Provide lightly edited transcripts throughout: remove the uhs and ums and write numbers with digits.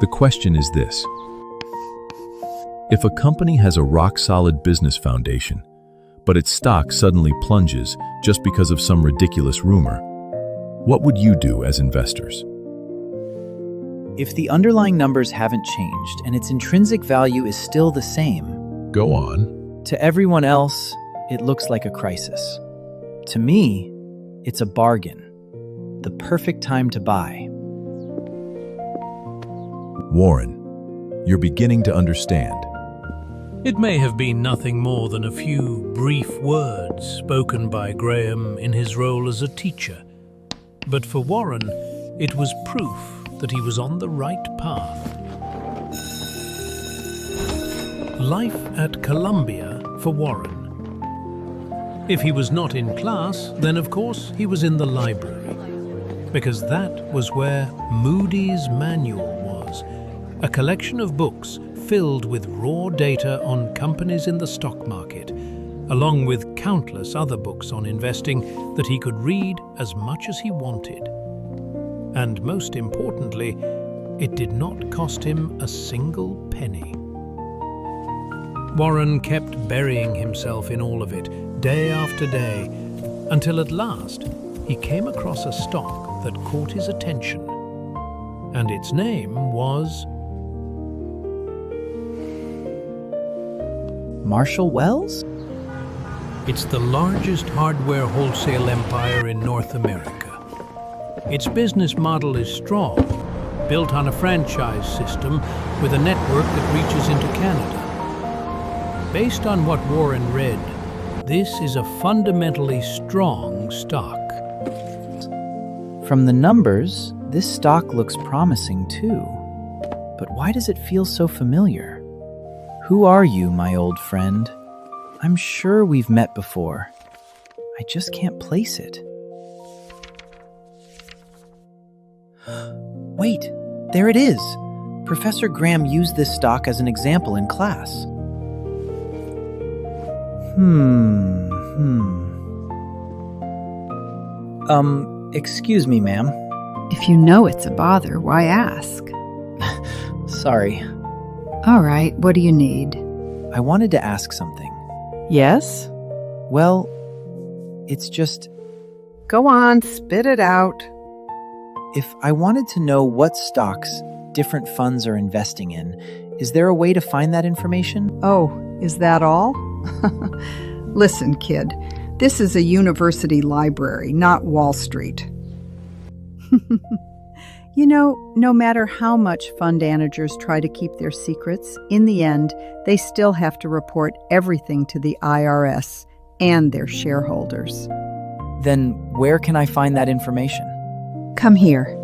The question is this: if a company has a rock-solid business foundation, but its stock suddenly plunges just because of some ridiculous rumor, what would you do as investors? If the underlying numbers haven't changed and its intrinsic value is still the same, Go on. to everyone else, it looks like a crisis. To me, it's a bargain. The perfect time to buy. Warren, you're beginning to understand. It may have been nothing more than a few brief words spoken by Graham in his role as a teacher. But for Warren, it was proof that he was on the right path. Life at Columbia for Warren. If he was not in class, then of course he was in the library, because that was where Moody's Manual was, a collection of books filled with raw data on companies in the stock market, along with countless other books on investing that he could read as much as he wanted. And most importantly, it did not cost him a single penny. Warren kept burying himself in all of it, day after day, until at last he came across a stock that caught his attention. And its name was Marshall Wells? It's the largest hardware wholesale empire in North America. Its business model is strong, built on a franchise system with a network that reaches into Canada. Based on what Warren read, this is a fundamentally strong stock. From the numbers, this stock looks promising too. But why does it feel so familiar? Who are you, my old friend? I'm sure we've met before. I just can't place it. Wait, there it is. Professor Graham used this stock as an example in class. Excuse me, ma'am. If you know it's a bother, why ask? Sorry. All right, what do you need? I wanted to ask something. Yes? Well, it's just, Go on, spit it out. if I wanted to know what stocks different funds are investing in, is there a way to find that information? Oh, is that all? Listen, kid, this is a university library, not Wall Street. You know, no matter how much fund managers try to keep their secrets, in the end, they still have to report everything to the IRS and their shareholders. Then where can I find that information? Come here.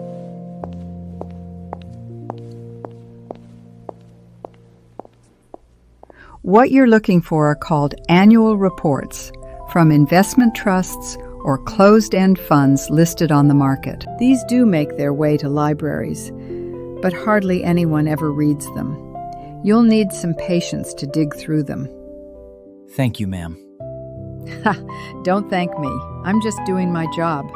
What you're looking for are called annual reports from investment trusts or closed-end funds listed on the market. These do make their way to libraries, but hardly anyone ever reads them. You'll need some patience to dig through them. Thank you, ma'am. Don't thank me. I'm just doing my job.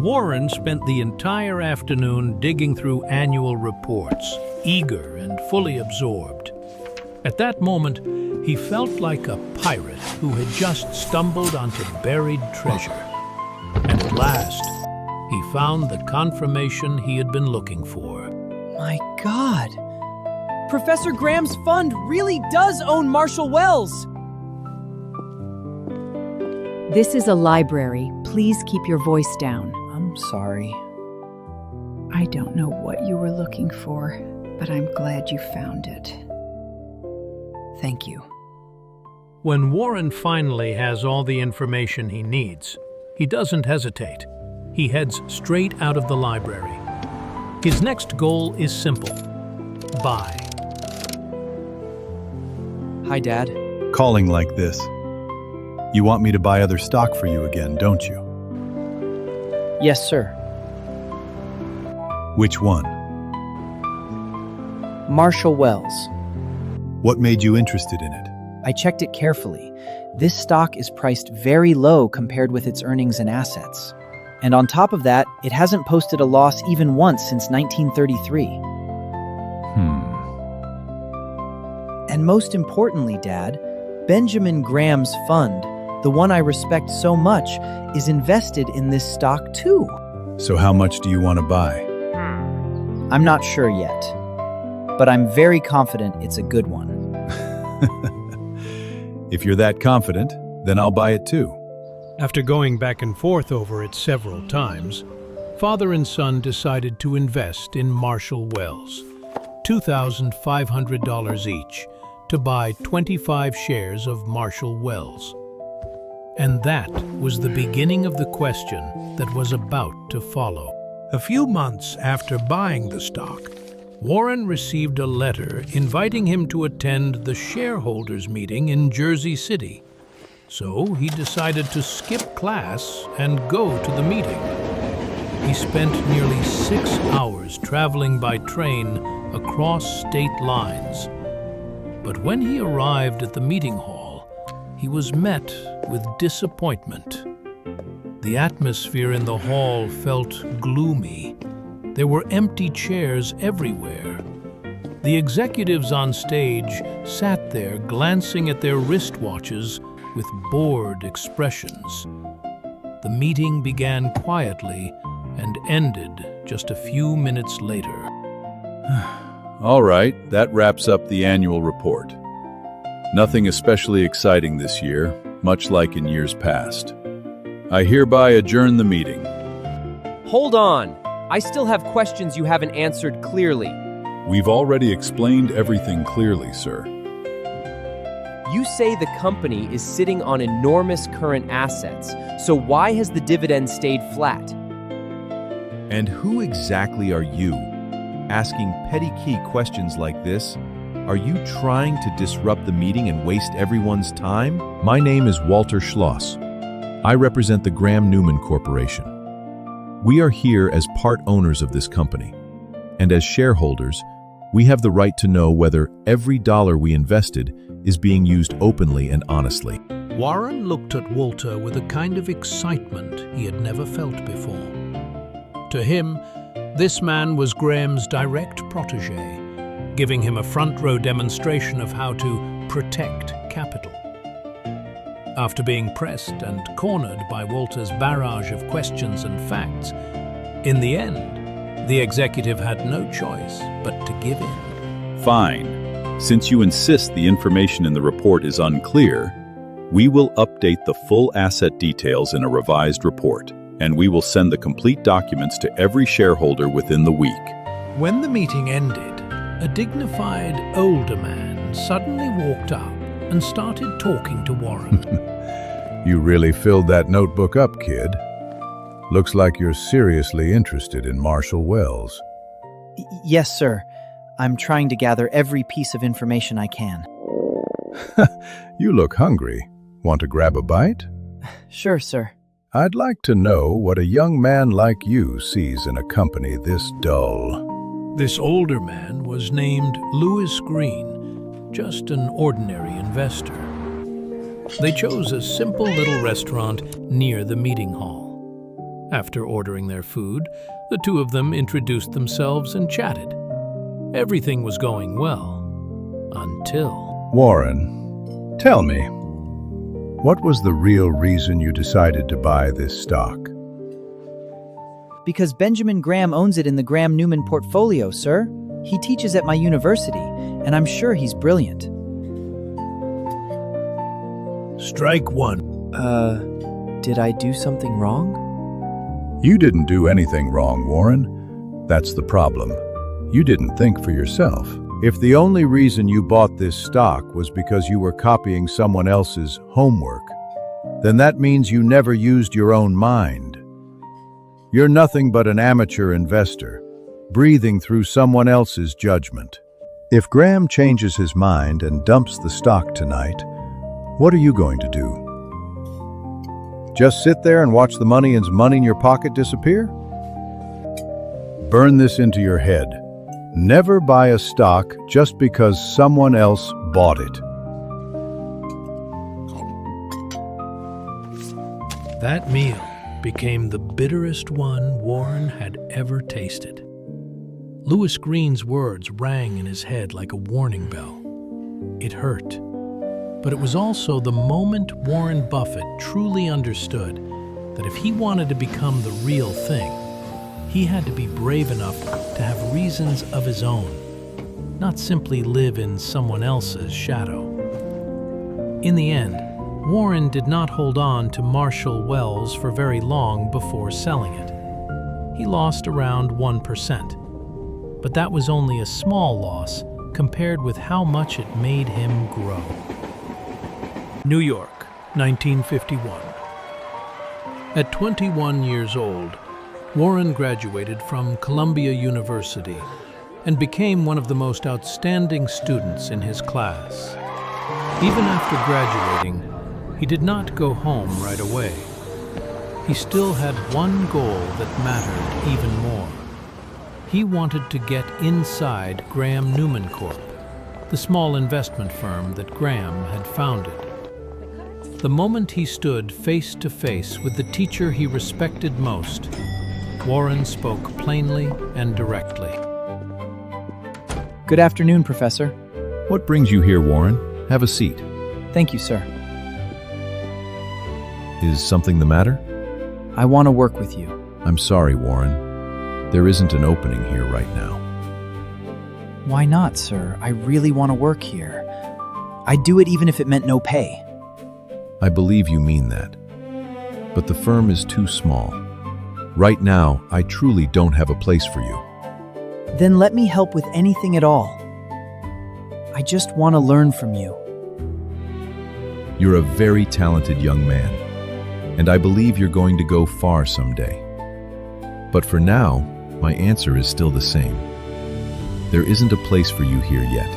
Warren spent the entire afternoon digging through annual reports, eager and fully absorbed. At that moment, he felt like a pirate who had just stumbled onto buried treasure. And at last, he found the confirmation he had been looking for. My God! Professor Graham's fund really does own Marshall Wells! This is a library. Please keep your voice down. I'm sorry. I don't know what you were looking for, but I'm glad you found it. Thank you. When Warren finally has all the information he needs, he doesn't hesitate. He heads straight out of the library. His next goal is simple: buy. Hi, Dad. Calling like this. You want me to buy other stock for you again, don't you? Yes, sir. Which one? Marshall Wells. What made you interested in it? I checked it carefully. This stock is priced very low compared with its earnings and assets. And on top of that, it hasn't posted a loss even once since 1933. And most importantly, Dad, Benjamin Graham's fund, the one I respect so much, is invested in this stock too. So how much do you want to buy? I'm not sure yet, but I'm very confident it's a good one. If you're that confident, then I'll buy it too. After going back and forth over it several times, father and son decided to invest in Marshall Wells, $2,500 each, to buy 25 shares of Marshall Wells. And that was the beginning of the question that was about to follow. A few months after buying the stock, Warren received a letter inviting him to attend the shareholders meeting in Jersey City. So he decided to skip class and go to the meeting. He spent nearly 6 hours traveling by train across state lines. But when he arrived at the meeting hall, he was met with disappointment. The atmosphere in the hall felt gloomy. There were empty chairs everywhere. The executives on stage sat there glancing at their wristwatches with bored expressions. The meeting began quietly and ended just a few minutes later. All right, that wraps up the annual report. Nothing especially exciting this year, much like in years past. I hereby adjourn the meeting. Hold on! I still have questions you haven't answered clearly. We've already explained everything clearly, sir. You say the company is sitting on enormous current assets, so why has the dividend stayed flat? And who exactly are you? Asking petty key questions like this? Are you trying to disrupt the meeting and waste everyone's time? My name is Walter Schloss. I represent the Graham-Newman Corporation. We are here as part owners of this company. And as shareholders, we have the right to know whether every dollar we invested is being used openly and honestly. Warren looked at Walter with a kind of excitement he had never felt before. To him, this man was Graham's direct protégé, giving him a front-row demonstration of how to protect capital. After being pressed and cornered by Walter's barrage of questions and facts, in the end, the executive had no choice but to give in. Fine. Since you insist the information in the report is unclear, we will update the full asset details in a revised report, and we will send the complete documents to every shareholder within the week. When the meeting ended, a dignified older man suddenly walked up and started talking to Warren. You really filled that notebook up, kid. Looks like you're seriously interested in Marshall Wells. Yes, sir. I'm trying to gather every piece of information I can. You look hungry. Want to grab a bite? Sure, sir. I'd like to know what a young man like you sees in a company this dull. This older man was named Louis Green, just an ordinary investor. They chose a simple little restaurant near the meeting hall. After ordering their food, the two of them introduced themselves and chatted. Everything was going well, until... Warren, tell me, what was the real reason you decided to buy this stock? Because Benjamin Graham owns it in the Graham-Newman portfolio, sir. He teaches at my university, and I'm sure he's brilliant. Strike one. Did I do something wrong? You didn't do anything wrong, Warren. That's the problem. You didn't think for yourself. If the only reason you bought this stock was because you were copying someone else's homework, then that means you never used your own mind. You're nothing but an amateur investor, breathing through someone else's judgment. If Graham changes his mind and dumps the stock tonight, what are you going to do? Just sit there and watch the money in your pocket disappear? Burn this into your head. Never buy a stock just because someone else bought it. That meal became the bitterest one Warren had ever tasted. Louis Green's words rang in his head like a warning bell. It hurt. But it was also the moment Warren Buffett truly understood that if he wanted to become the real thing, he had to be brave enough to have reasons of his own, not simply live in someone else's shadow. In the end, Warren did not hold on to Marshall Wells for very long before selling it. He lost around 1%, but that was only a small loss compared with how much it made him grow. New York, 1951. At 21 years old, Warren graduated from Columbia University and became one of the most outstanding students in his class. Even after graduating, he did not go home right away. He still had one goal that mattered even more. He wanted to get inside Graham Newman Corp., the small investment firm that Graham had founded. The moment he stood face to face with the teacher he respected most, Warren spoke plainly and directly. Good afternoon, Professor. What brings you here, Warren? Have a seat. Thank you, sir. Is something the matter? I want to work with you. I'm sorry, Warren. There isn't an opening here right now. Why not, sir? I really want to work here. I'd do it even if it meant no pay. I believe you mean that. But the firm is too small. Right now, I truly don't have a place for you. Then let me help with anything at all. I just want to learn from you. You're a very talented young man, and I believe you're going to go far someday. But for now, my answer is still the same. There isn't a place for you here yet.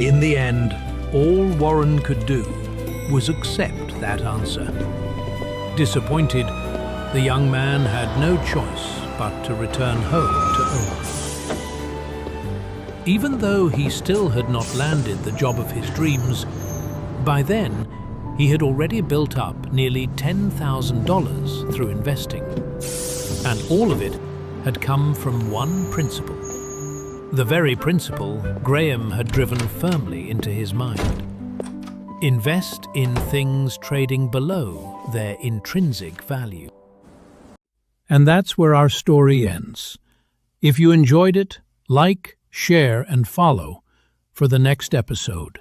In the end, all Warren could do was accept that answer. Disappointed, the young man had no choice but to return home to Omaha. Even though he still had not landed the job of his dreams, by then he had already built up nearly $10,000 through investing. And all of it had come from one principle. The very principle Graham had driven firmly into his mind. Invest in things trading below their intrinsic value. And that's where our story ends. If you enjoyed it, like, share, and follow for the next episode.